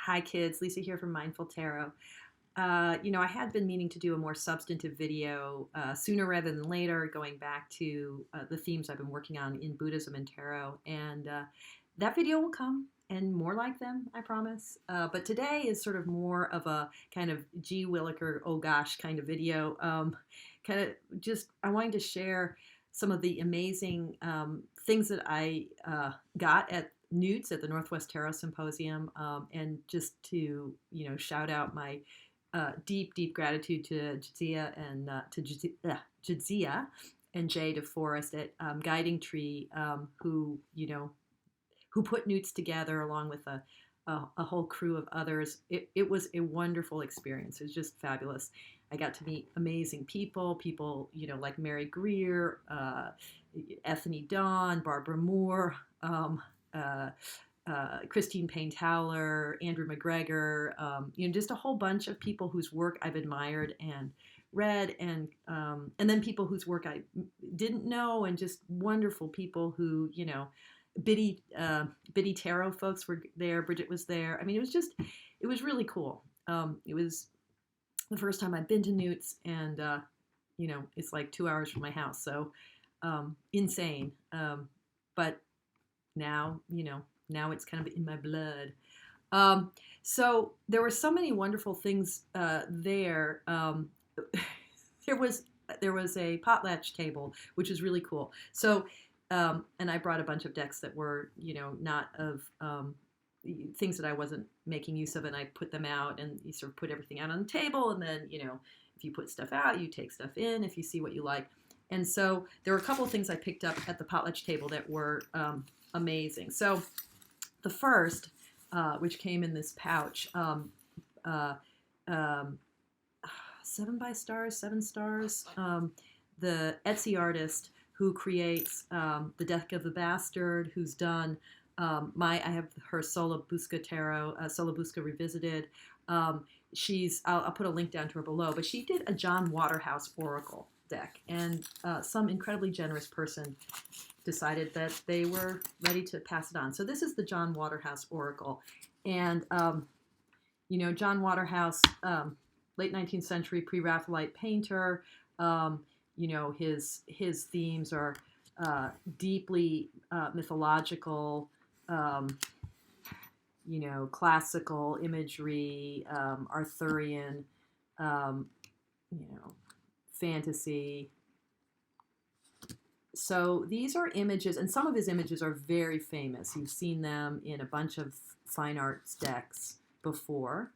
Hi kids, Lisa here from Mindful Tarot. I had been meaning to do a more substantive video sooner rather than later, going back to the themes I've been working on in Buddhism and tarot. And that video will come, and more like them, I promise. But today is sort of more of a kind of gee williker, oh gosh kind of video. I wanted to share some of the amazing things that I got at NWTS at the Northwest Tarot Symposium, and just to shout out my deep gratitude to Jadzia and Jay DeForest at Guiding Tree, who put NWTS together along with a whole crew of others. It was a wonderful experience. It was just fabulous. I got to meet amazing people like Maree Greer, Ethany Dawn, Barbara Moore, Christine Payne Towler, Andrew McGregor, just a whole bunch of people whose work I've admired and read, and then people whose work I didn't know, and just wonderful people who, Biddy Tarot folks were there. Bridget was there. I mean, it was really cool. It was the first time I'd been to NWTS, and it's like 2 hours from my house, so insane. But now, now it's kind of in my blood. So there were so many wonderful things there. There was a potlatch table, which is really cool. So, and I brought a bunch of decks that were, not of things that I wasn't making use of, and I put them out, and you sort of put everything out on the table, and then, if you put stuff out, you take stuff in if you see what you like. And so there were a couple of things I picked up at the potlatch table that were amazing. So the first, which came in this pouch, 7 stars, the Etsy artist who creates the Deck of the Bastard, who's done I have her Solabusca Tarot, Solabusca Revisited. I'll put a link down to her below, but she did a John Waterhouse Oracle deck, and some incredibly generous person decided that they were ready to pass it on. So this is the John Waterhouse Oracle, and John Waterhouse, late 19th century pre-Raphaelite painter. His themes are deeply mythological, classical imagery, Arthurian, fantasy. So these are images, and some of his images are very famous. You've seen them in a bunch of fine arts decks before.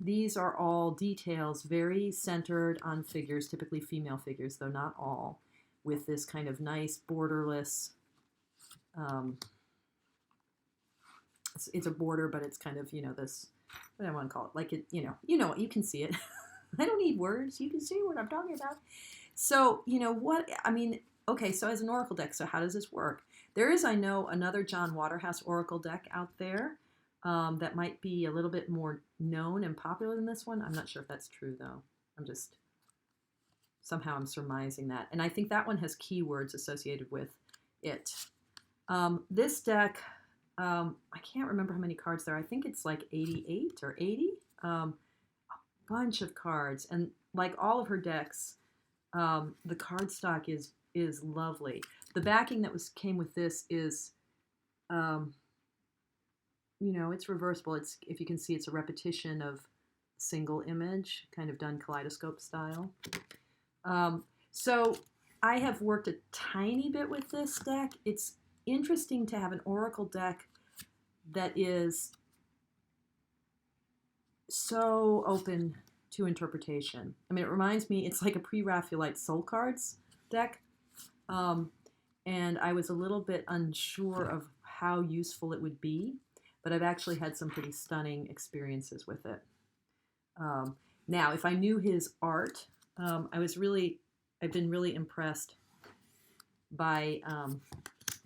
These are all details very centered on figures, typically female figures, though not all, with this kind of nice borderless, it's a border, but it's kind of, this, what do I want to call it? Like it, you can see it. I don't need words. You can see what I'm talking about. So, okay, so as an oracle deck, so how does this work? There is, I know, another John Waterhouse oracle deck out there that might be a little bit more known and popular than this one. I'm not sure if that's true, though. Somehow I'm surmising that. And I think that one has keywords associated with it. This deck, I can't remember how many cards there are. I think it's like 88 or 80. A bunch of cards. And like all of her decks, the cardstock is lovely. The backing that came with this is, it's reversible. If you can see, it's a repetition of single image, kind of done kaleidoscope style. So I have worked a tiny bit with this deck. It's interesting to have an oracle deck that is so open to interpretation. I mean, it reminds me, it's like a pre-Raphaelite soul cards deck. And I was a little bit unsure of how useful it would be, but I've actually had some pretty stunning experiences with it. Now, if I knew his art, I've been really impressed by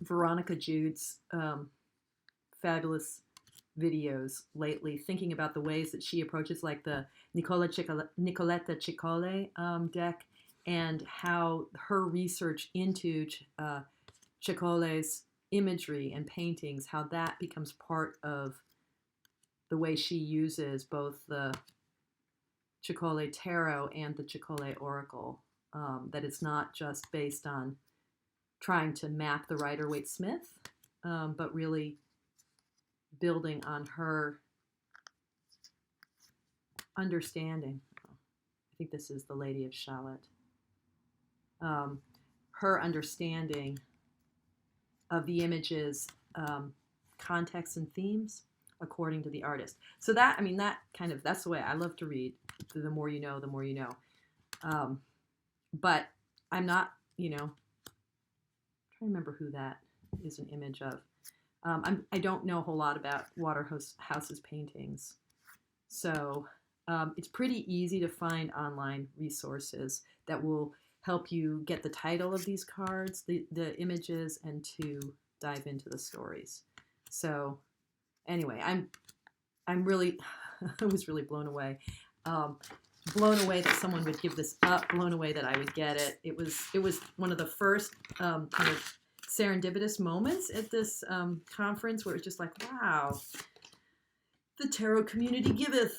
Veronica Jude's fabulous videos lately, thinking about the ways that she approaches like the Nicoletta Ciccole deck, and how her research into Ciccole's imagery and paintings, how that becomes part of the way she uses both the Chikole Tarot and the Chikole Oracle, that it's not just based on trying to map the Rider-Waite-Smith, but really building on her understanding. I think this is the Lady of Shalott. Her understanding of the images, context and themes according to the artist. So that, I mean, that's the way I love to read. The more you know, the more you know. But I'm not, trying to remember who that is an image of. I don't know a whole lot about Waterhouse's paintings. So it's pretty easy to find online resources that will help you get the title of these cards, the images, and to dive into the stories. So anyway, I'm really, I was really blown away. Blown away that someone would give this up, blown away that I would get it. It was one of the first kind of serendipitous moments at this conference where it was just like, wow, the tarot community giveth.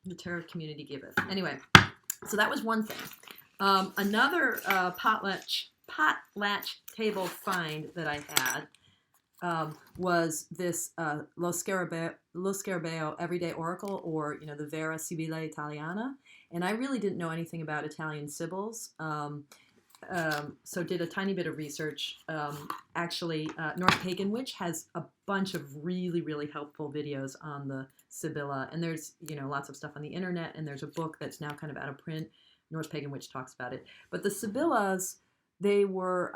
The tarot community giveth. Anyway, so that was one thing. Another potlatch table find that I had was this Lo Scarabeo Everyday Oracle, or the Vera Sibilla Italiana. And I really didn't know anything about Italian Sibyls. So did a tiny bit of research. Actually, Norse Pagan Witch has a bunch of really, really helpful videos on the Sibilla. And there's, lots of stuff on the internet. And there's a book that's now kind of out of print. Norse Pagan Witch talks about it. But the Sibillas, they were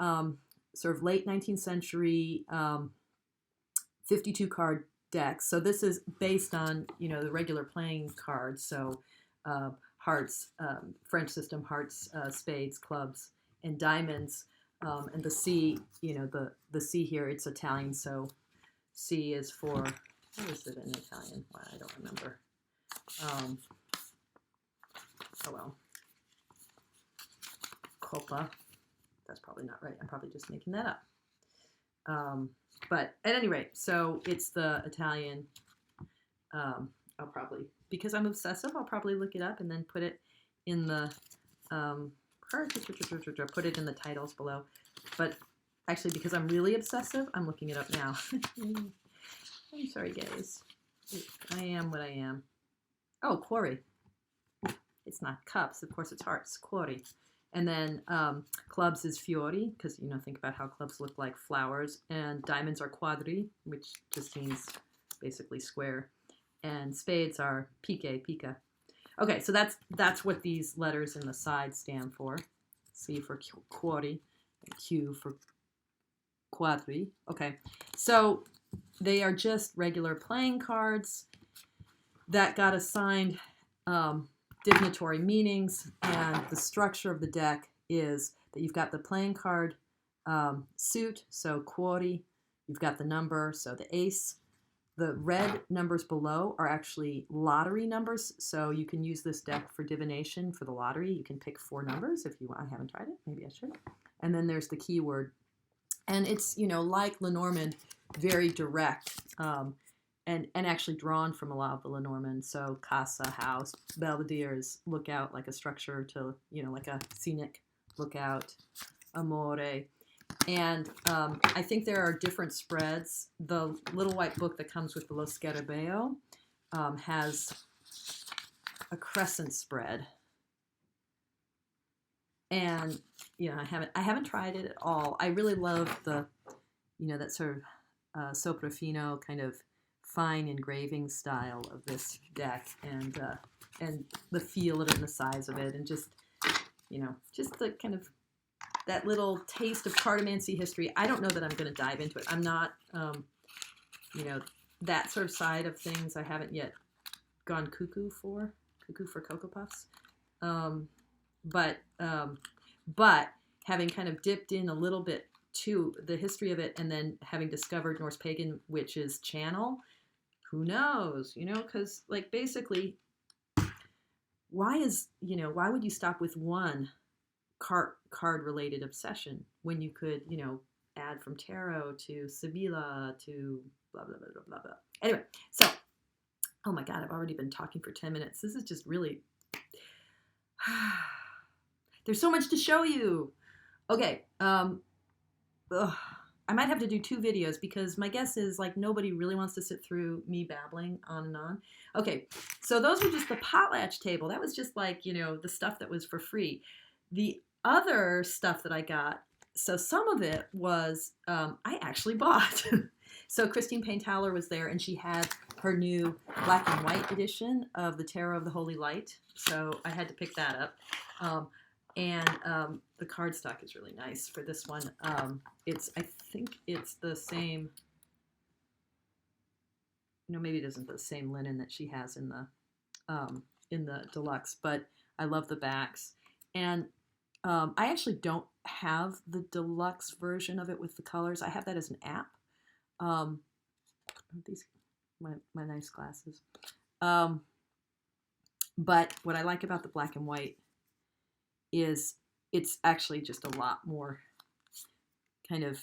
sort of late 19th century 52 card decks. So this is based on, the regular playing cards. So hearts, French system, hearts, spades, clubs, and diamonds. And the C, the C here, it's Italian. So C is for, what is it in Italian? Well, I don't remember. Oh well. Coppa. That's probably not right. I'm probably just making that up. But at any rate, so it's the Italian. I'll probably, because I'm obsessive, I'll probably look it up and then put it in the put it in the titles below. But actually, because I'm really obsessive, I'm looking it up now. I'm sorry, guys. I am what I am. Oh, quarry. It's not cups, of course. It's hearts. Quarry. And then clubs is fiori, because, think about how clubs look like flowers. And diamonds are quadri, which just means basically square. And spades are pica. Okay, so that's what these letters in the side stand for. C for quarry, and Q for quadri. Okay, so they are just regular playing cards that got assigned divinatory meanings, and the structure of the deck is that you've got the playing card suit, so quarry, you've got the number, so the ace. The red numbers below are actually lottery numbers, so you can use this deck for divination for the lottery. You can pick 4 numbers if you want. I haven't tried it. Maybe I should. And then there's the keyword. And it's, like Lenormand, very direct, and actually drawn from a lot of the Lenormand. So casa, house, belvederes, lookout, like a structure to, like a scenic lookout, amore. And I think there are different spreads. The little white book that comes with the Lo Scarabeo has a crescent spread. And, I haven't tried it at all. I really love the, that sort of soprafino kind of fine engraving style of this deck, and the feel of it and the size of it, and just the kind of that little taste of cartomancy history. I don't know that I'm going to dive into it. I'm not, that sort of side of things I haven't yet gone cuckoo for Cocoa Puffs. But having kind of dipped in a little bit to the history of it, and then having discovered Norse Pagan Witch's channel, who knows, because basically, why would you stop with one card related obsession when you could, add from tarot to sibilla to blah, blah, blah, blah, blah, blah. Anyway, so God, I've already been talking for 10 minutes. This is just really, there's so much to show you. Okay. I might have to do 2 videos because my guess is like nobody really wants to sit through me babbling on and on. Okay, so those were just the potlatch table. That was just like, you know, the stuff that was for free. The other stuff that I got, so some of it was I actually bought. So Christine Payne was there, and she had her new black and white edition of the Tarot of the Holy Light. So I had to pick that up. And the cardstock is really nice for this one. I think it's the same, you know, maybe it isn't the same linen that she has in the deluxe, but I love the backs. And I actually don't have the deluxe version of it with the colors. I have that as an app. These my nice glasses. But what I like about the black and white is it's actually just a lot more kind of,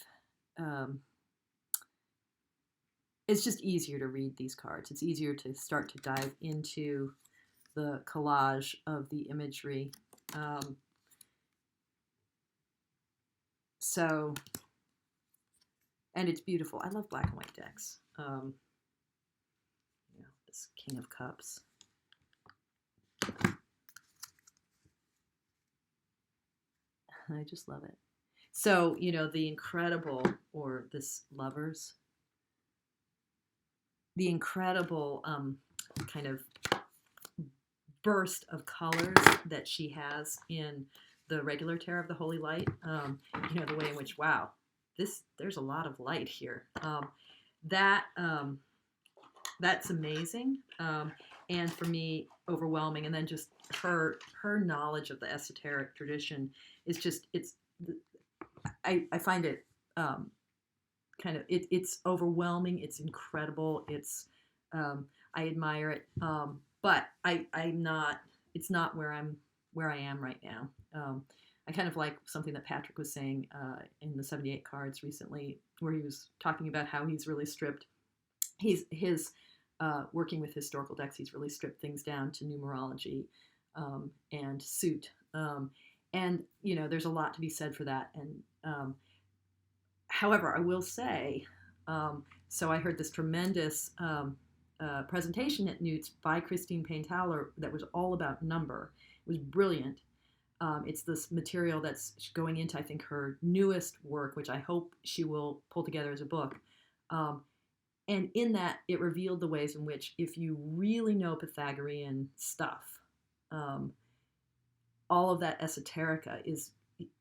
it's just easier to read these cards. It's easier to start to dive into the collage of the imagery. So, and it's beautiful. I love black and white decks. You know, this King of Cups. I just love it. So, you know, the incredible, or this Lovers, the incredible kind of burst of colors that she has in the regular Tarot of the Holy Light. You know, the way in which, wow, there's a lot of light here. That's amazing. And for me, overwhelming. And then just her knowledge of the esoteric tradition is just, I find it kind of, it's overwhelming. It's incredible. It's, I admire it. But I'm not, it's not where I am right now. I kind of like something that Patrick was saying in the 78 cards recently, where he was talking about how he's really stripped. His working with historical decks, he's really stripped things down to numerology and suit. And, you know, there's a lot to be said for that. And however, I will say, so I heard this tremendous presentation at NWTS by Christine Payne that was all about number. It was brilliant. It's this material that's going into, I think, her newest work, which I hope she will pull together as a book. And in that, it revealed the ways in which, if you really know Pythagorean stuff, all of that esoterica is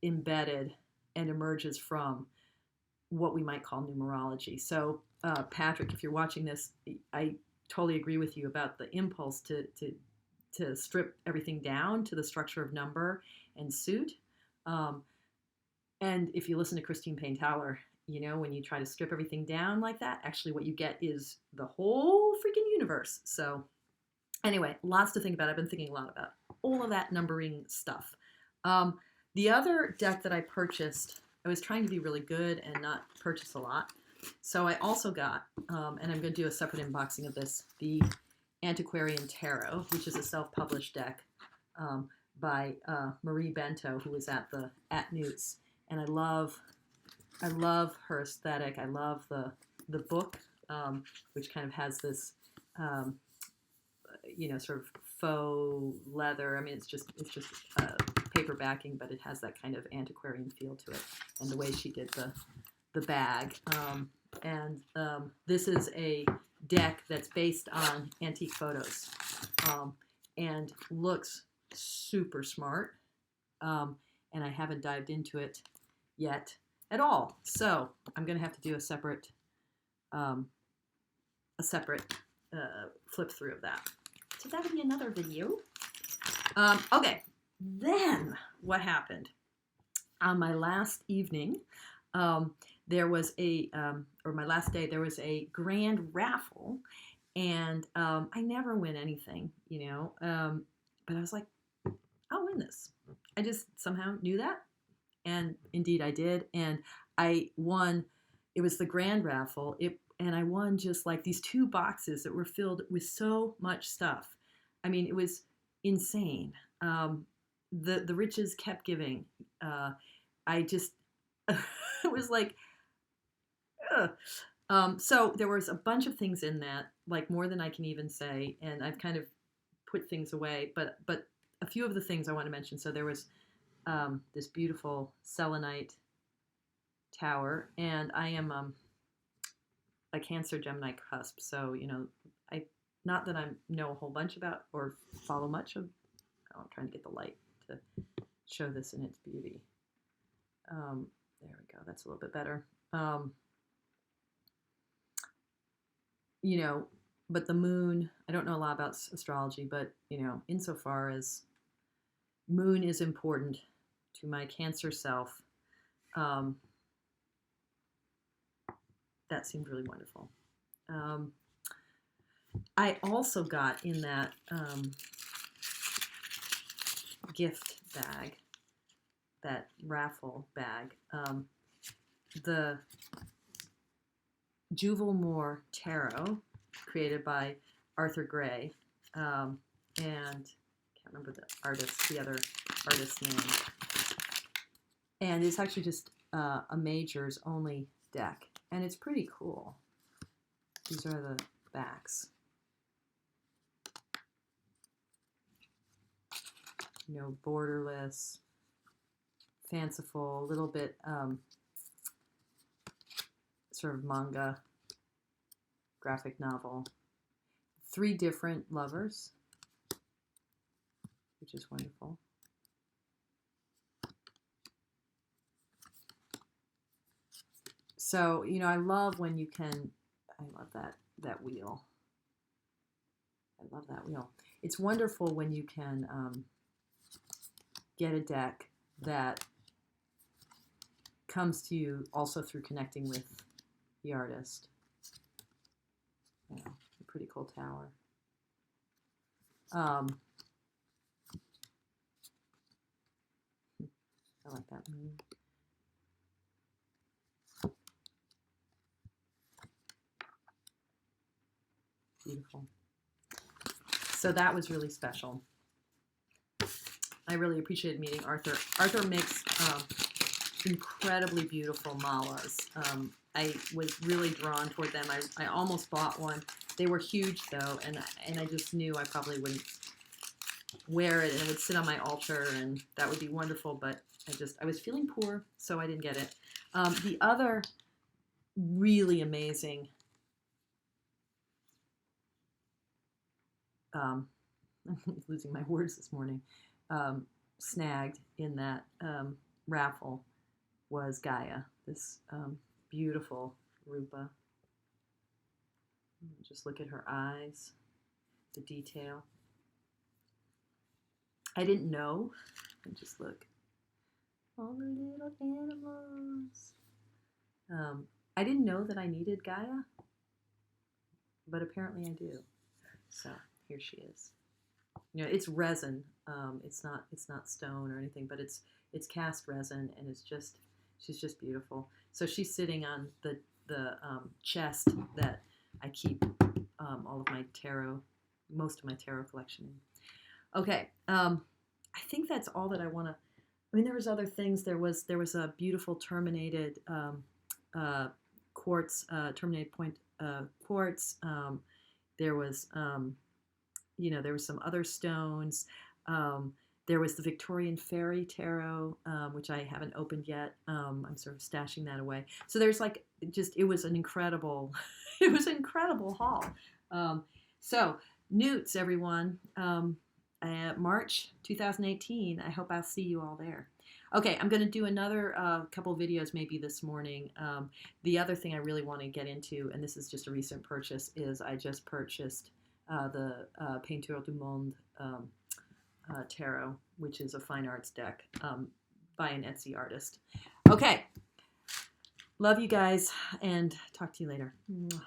embedded and emerges from what we might call numerology. So, Patrick, if you're watching this, I totally agree with you about the impulse to strip everything down to the structure of number and suit. And if you listen to Christine Payne, you know, when you try to strip everything down like that, actually what you get is the whole freaking universe. So anyway, lots to think about. I've been thinking a lot about all of that numbering stuff. The other deck that I purchased, I was trying to be really good and not purchase a lot. So I also got, and I'm going to do a separate unboxing of this, the Antiquarian Tarot, which is a self-published deck by Maree Bento, who was at NWTS. And I love her aesthetic. I love the book, which kind of has this, you know, sort of faux leather. I mean, it's just paper backing, but it has that kind of antiquarian feel to it, and the way she did the bag. This is a deck that's based on antique photos, and looks super smart. And I haven't dived into it yet at all. So I'm going to have to do a separate flip through of that. So that'll be another video. Okay, then what happened? On my last evening, there was or my last day, there was a grand raffle, and I never win anything, you know, but I was like, I'll win this. I just somehow knew that, and indeed I did, and I won. It was the grand raffle. and I won just like these 2 boxes that were filled with so much stuff. I mean, it was insane. The riches kept giving. I just, it was like, so there was a bunch of things in that, like more than I can even say, and I've kind of put things away, but a few of the things I want to mention. So there was this beautiful selenite tower, and I am a Cancer Gemini cusp, so not that I know a whole bunch about or follow much of. I'm trying to get the light to show this in its beauty. There we go. That's a little bit better. But the moon, I don't know a lot about astrology, but, insofar as moon is important to my Cancer self, that seemed really wonderful. I also got in that gift bag, that Raffle bag, the Juvel Mor Tarot, created by Arthur Graye, and I can't remember the other artist's name. And it's actually just a majors only deck, and it's pretty cool. These are the backs. Borderless, fanciful, a little bit sort of manga, graphic novel. 3 different lovers, which is wonderful. So, I love when you can, I love that wheel. I love that wheel. It's wonderful when you can get a deck that comes to you also through connecting with the artist. A pretty cool tower. I like that moon. Beautiful. So that was really special. I really appreciated meeting Arthur. Arthur makes incredibly beautiful malas. I was really drawn toward them. I almost bought one. They were huge though, and I just knew I probably wouldn't wear it, and it would sit on my altar, and that would be wonderful, but I was feeling poor, so I didn't get it. The other really amazing I'm losing my words this morning, snagged in that raffle was Gaia, this beautiful rupa. Just look at her eyes, the detail. I didn't know, and just look, all the little animals. I didn't know that I needed Gaia, but apparently I do. So here she is. It's resin. It's not stone or anything, but it's cast resin, and she's just beautiful. So she's sitting on the chest that I keep all of my tarot, most of my tarot collection in. Okay, I think that's all that I want to. I mean, there was other things. There was a beautiful terminated quartz, terminated point quartz. There was there was some other stones. There was the Victorian Fairy Tarot, which I haven't opened yet. I'm sort of stashing that away. So there's it was an incredible, it was an incredible haul. So Newts, everyone. March 2018. I hope I'll see you all there. Okay, I'm going to do another couple videos maybe this morning. The other thing I really want to get into, and this is just a recent purchase, is I just purchased the Payne du Monde Tarot, which is a fine arts deck by an Etsy artist. Okay, love you guys, and talk to you later. Mwah.